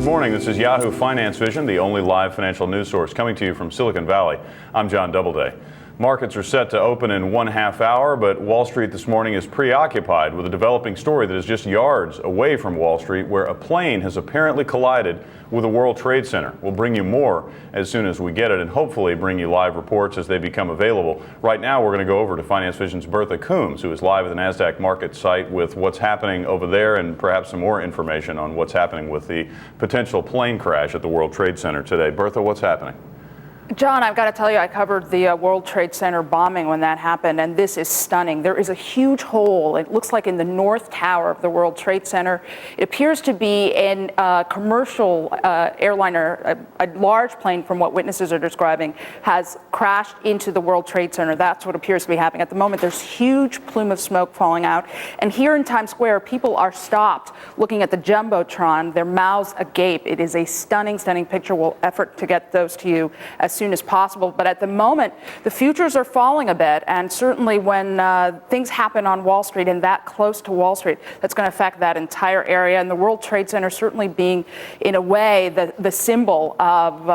morning. This is Yahoo Finance Vision, the only live financial news source coming to you from Silicon Valley. I'm John Doubleday. Markets are set to open in 1/2 hour, but Wall Street this morning is preoccupied with a developing story that is just yards away from Wall Street, where a plane has apparently collided with a World Trade Center. We'll bring you more as soon as we get it, and hopefully bring you live reports as they become available. Right now, we're going to go over to Finance Vision's Bertha Coombs, who is live at the NASDAQ market site with what's happening over there and perhaps some more information on what's happening with the potential plane crash at the World Trade Center today. Bertha, what's happening? John, I've got to tell you, I covered the World Trade Center bombing when that happened, and this is stunning. There is a huge hole, it looks like in the North Tower of the World Trade Center. It appears to be a commercial airliner, a large plane, from what witnesses are describing, has crashed into the World Trade Center. That's what appears to be happening. At the moment, there's huge plume of smoke falling out, and here in Times Square, people are stopped looking at the Jumbotron, their mouths agape. It is a stunning, stunning picture. We'll effort to get those to you as soon as possible. But at the moment, the futures are falling a bit, and certainly when things happen on Wall Street and that close to Wall Street, that's going to affect that entire area. And the World Trade Center certainly being, in a way, the symbol of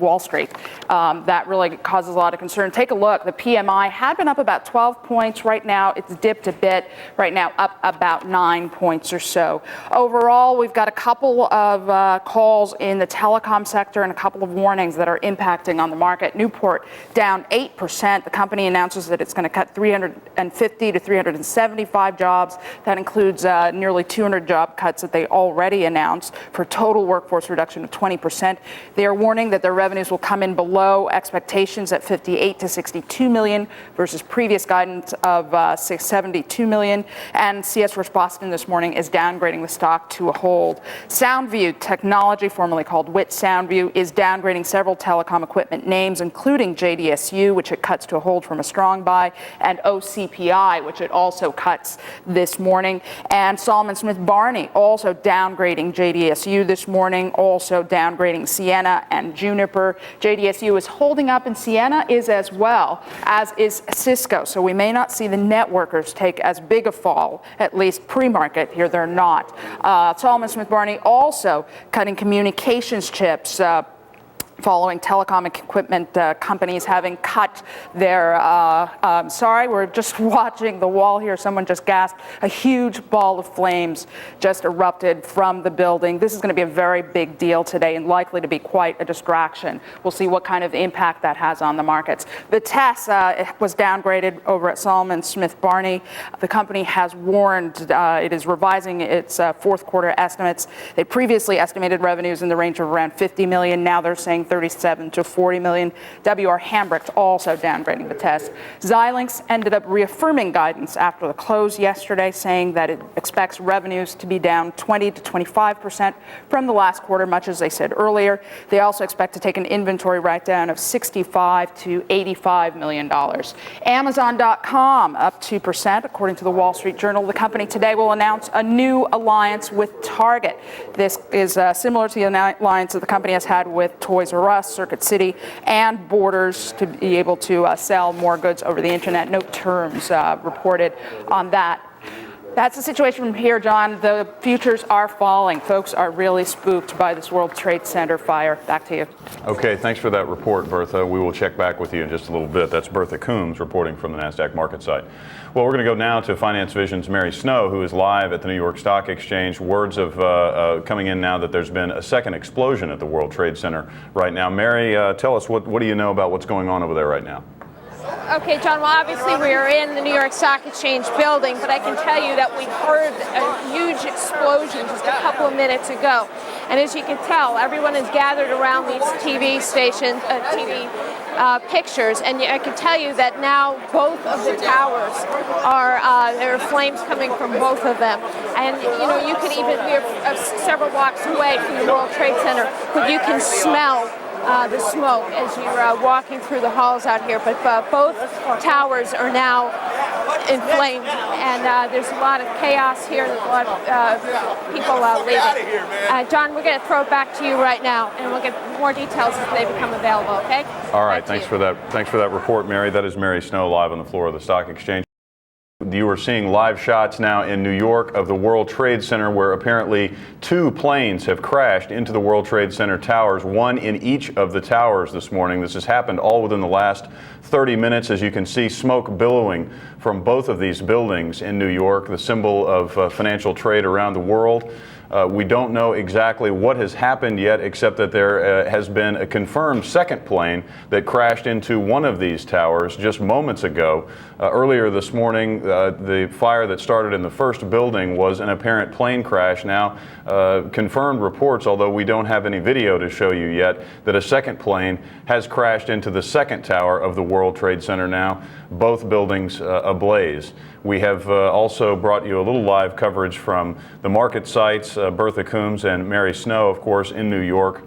Wall Street. That really causes a lot of concern. Take a look. The PMI had been up about 12 points. Right now, it's dipped a bit. Right now, up about 9 points or so. Overall, we've got a couple of calls in the telecom sector and a couple of warnings that are impacting on the market. Newport down 8%. The company announces that it's going to cut 350 to 375 jobs. That includes nearly 200 job cuts that they already announced for total workforce reduction of 20%. They are warning that their revenues will come in below expectations at 58 to 62 million versus previous guidance of 672 million. And CS First Boston this morning is downgrading the stock to a hold. Soundview Technology, formerly called WIT Soundview, is downgrading several telecom equipment names, including JDSU, which it cuts to a hold from a strong buy, and OCPI, which it also cuts this morning. And Salomon Smith Barney also downgrading JDSU this morning, also downgrading Ciena and Juniper. JDSU is holding up, and Ciena is as well, as is Cisco. So we may not see the networkers take as big a fall, at least pre-market. Here they're not. Salomon Smith Barney also cutting communications chips, following telecom equipment companies having cut their, sorry, we're just watching the wall here. Someone just gasped. A huge ball of flames just erupted from the building. This is going to be a very big deal today and likely to be quite a distraction. We'll see what kind of impact that has on the markets. Vitesse was downgraded over at Salomon Smith Barney. The company has warned it is revising its fourth quarter estimates. They previously estimated revenues in the range of around 50 million. Now they're saying 37 to 40 million. W.R. Hambrecht also downgrading the test. Xilinx ended up reaffirming guidance after the close yesterday, saying that it expects revenues to be down 20 to 25% from the last quarter, much as they said earlier. They also expect to take an inventory write-down of $65 to $85 million. Amazon.com up 2%, according to the Wall Street Journal. The company today will announce a new alliance with Target. This is similar to the alliance that the company has had with Toys R Us, Circuit City, and Borders to be able to sell more goods over the internet. No terms reported on that. That's the situation from here, John. The futures are falling. Folks are really spooked by this World Trade Center fire. Back to you. Okay, thanks for that report, Bertha. We will check back with you in just a little bit. That's Bertha Coombs reporting from the NASDAQ market site. Well, we're going to go now to Finance Vision's Mary Snow, who is live at the New York Stock Exchange. Words of coming in now that there's been a second explosion at the World Trade Center right now. Mary, tell us, what do you know about what's going on over there right now? Okay, John, well, obviously we are in the New York Stock Exchange building, but I can tell you that we heard a huge explosion just a couple of minutes ago. And as you can tell, everyone is gathered around these TV stations, pictures, and I can tell you that now both of the towers there are flames coming from both of them. And, you know, you can even, we're several blocks away from the World Trade Center, but you can smell the smoke as you're walking through the halls out here. But both towers are now inflamed, and there's a lot of chaos here. There's a lot of people leaving. John, we're going to throw it back to you right now, and we'll get more details as they become available, okay? All right, thanks for that report, Mary. That is Mary Snow live on the floor of the stock exchange. You are seeing live shots now in New York of the World Trade Center, where apparently 2 planes have crashed into the World Trade Center towers, one in each of the towers this morning. This has happened all within the last 30 minutes. As you can see, smoke billowing from both of these buildings in New York, the symbol of financial trade around the world. We don't know exactly what has happened yet, except that there has been a confirmed second plane that crashed into one of these towers just moments ago. Earlier this morning, the fire that started in the first building was an apparent plane crash. Now, confirmed reports, although we don't have any video to show you yet, that a second plane has crashed into the second tower of the World Trade Center now, both buildings ablaze. We have also brought you a little live coverage from the market sites, Bertha Coombs and Mary Snow, of course, in New York,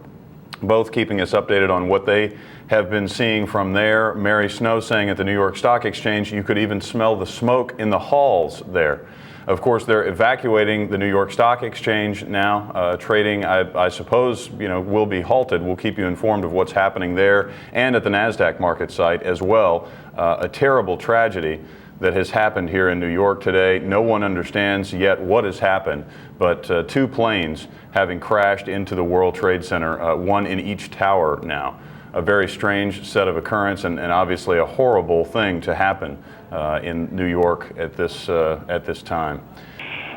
both keeping us updated on what they have been seeing from there. Mary Snow saying at the New York Stock Exchange you could even smell the smoke in the halls there. Of course, they're evacuating the New York Stock Exchange now. Trading, I suppose, will be halted. We'll keep you informed of what's happening there and at the NASDAQ market site as well. A terrible tragedy that has happened here in New York today. No one understands yet what has happened, but 2 planes having crashed into the World Trade Center, one in each tower now. A very strange set of occurrence and obviously a horrible thing to happen in New York at this time.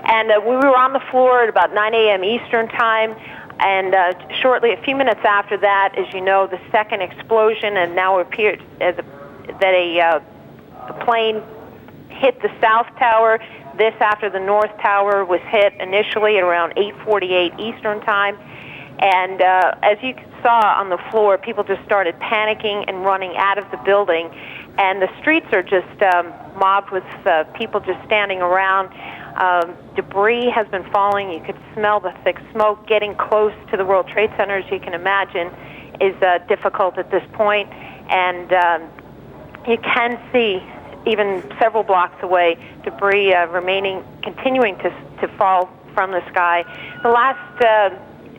And we were on the floor at about 9 a.m. Eastern time. And shortly, a few minutes after that, as you know, the second explosion, and now appeared as that a plane hit the South Tower. This after the North Tower was hit initially at around 8:48 Eastern time. And as you saw on the floor, people just started panicking and running out of the building. And the streets are just mobbed with people just standing around. Debris has been falling. You could smell the thick smoke. Getting close to the World Trade Center, as you can imagine, is difficult at this point. And you can see, even several blocks away, debris continuing to fall from the sky. The last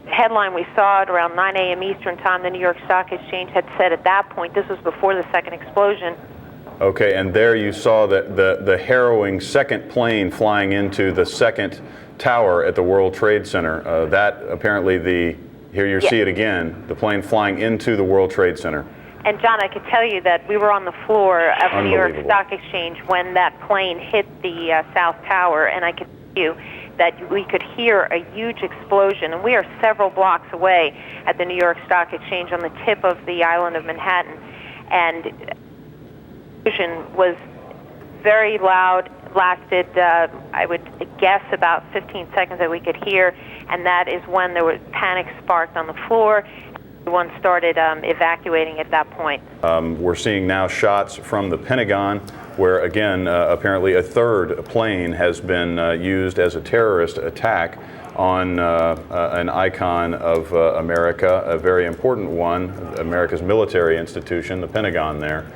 headline we saw at around 9 a.m. Eastern time, the New York Stock Exchange had said at that point, this was before the second explosion. Okay, and there you saw the harrowing second plane flying into the second tower at the World Trade Center. That apparently here you see it again, the plane flying into the World Trade Center. And John, I could tell you that we were on the floor of the New York Stock Exchange when that plane hit the South Tower, and I could tell you that we could hear a huge explosion. And we are several blocks away at the New York Stock Exchange on the tip of the island of Manhattan. And the explosion was very loud, lasted, I would guess, about 15 seconds that we could hear, and that is when there was panic sparked on the floor. Everyone started evacuating at that point. We're seeing now shots from the Pentagon, where again, apparently a third plane has been used as a terrorist attack on an icon of America, a very important one, America's military institution, the Pentagon there.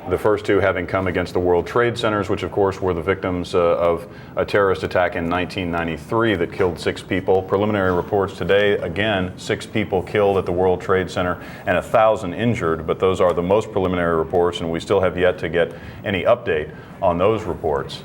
The first 2 having come against the World Trade Centers, which of course were the victims of a terrorist attack in 1993 that killed 6 people. Preliminary reports today, again, 6 people killed at the World Trade Center and 1,000 injured, but those are the most preliminary reports, and we still have yet to get any update on those reports.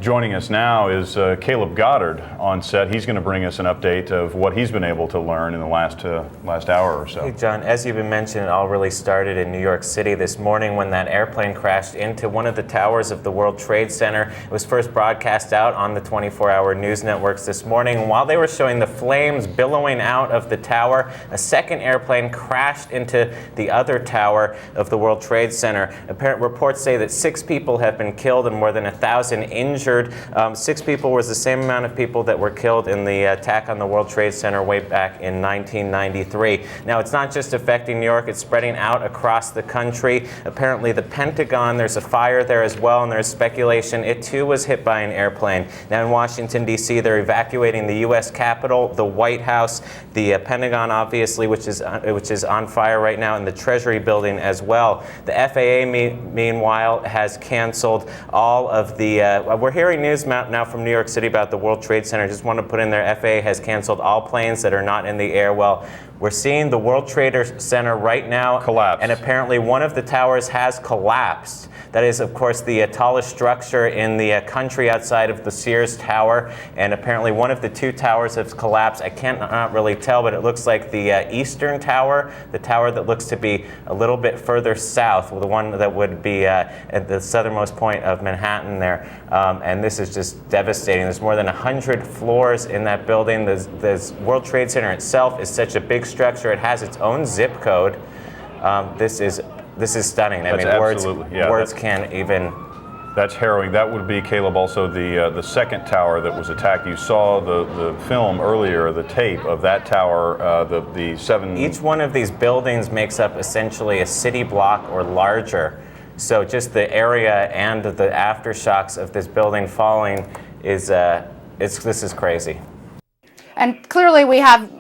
Joining us now is Caleb Goddard on set. He's going to bring us an update of what he's been able to learn in the last hour or so. Hey, John, as you've been mentioning, it all really started in New York City this morning when that airplane crashed into one of the towers of the World Trade Center. It was first broadcast out on the 24-hour news networks this morning. And while they were showing the flames billowing out of the tower, a second airplane crashed into the other tower of the World Trade Center. Apparent reports say that 6 people have been killed and more than 1,000 injured. 6 people was the same amount of people that were killed in the attack on the World Trade Center way back in 1993. Now, it's not just affecting New York, it's spreading out across the country. Apparently, the Pentagon, there's a fire there as well, and there's speculation it too was hit by an airplane. Now, in Washington, D.C., they're evacuating the U.S. Capitol, the White House, the Pentagon, obviously, which is on fire right now, and the Treasury building as well. The FAA, meanwhile, has canceled all of the, we're hearing news now from New York City about the World Trade Center. Just want to put in there, FAA has canceled all planes that are not in the air. Well, we're seeing the World Trade Center right now collapse. And apparently one of the towers has collapsed. That is, of course, the tallest structure in the country outside of the Sears Tower. And apparently one of the two towers has collapsed. I cannot really tell, but it looks like the eastern tower, the tower that looks to be a little bit further south, the one that would be at the southernmost point of Manhattan there. And this is just devastating. There's more than 100 floors in that building. The World Trade Center itself is such a big structure. It has its own zip code. This is stunning. I mean, words can't even. That's harrowing. That would be, Caleb, also the second tower that was attacked. You saw the film earlier, the tape of that tower, the seven. Each one of these buildings makes up essentially a city block or larger. So just the area and the aftershocks of this building falling is this is crazy. And clearly we have.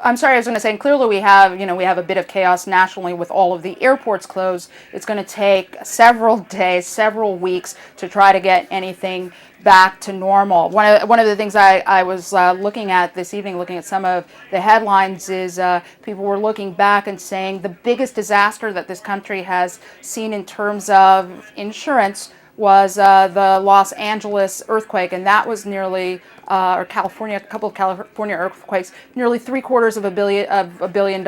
I'm sorry, I was going to say, and clearly we have a bit of chaos nationally with all of the airports closed. It's going to take several days, several weeks to try to get anything back to normal. One of the things I was looking at this evening, looking at some of the headlines, is people were looking back and saying the biggest disaster that this country has seen in terms of insurance was the Los Angeles earthquake, and that was nearly, or California, a couple of California earthquakes, nearly $750 million.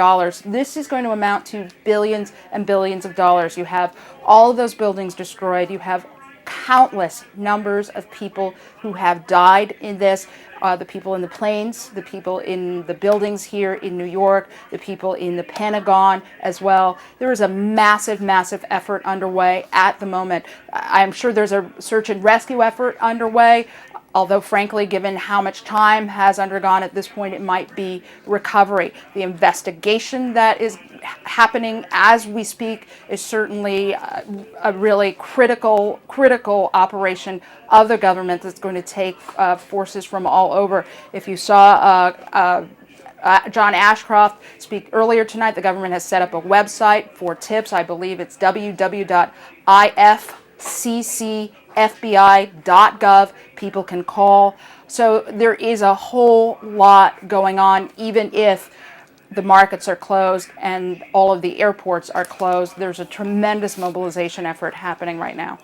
This is going to amount to billions and billions of dollars. You have all of those buildings destroyed. You have countless numbers of people who have died in this. The people in the planes, the people in the buildings here in New York, the people in the Pentagon as well. There is a massive, massive effort underway at the moment. I'm sure there's a search and rescue effort underway, although frankly, given how much time has undergone at this point, it might be recovery. The investigation that is happening as we speak is certainly a really critical operation of the government that's going to take forces from all over. If you saw John Ashcroft speak earlier tonight, the government has set up a website for tips. I believe it's www.ifccfbi.gov. People can call. So there is a whole lot going on, even if the markets are closed and all of the airports are closed. There's a tremendous mobilization effort happening right now.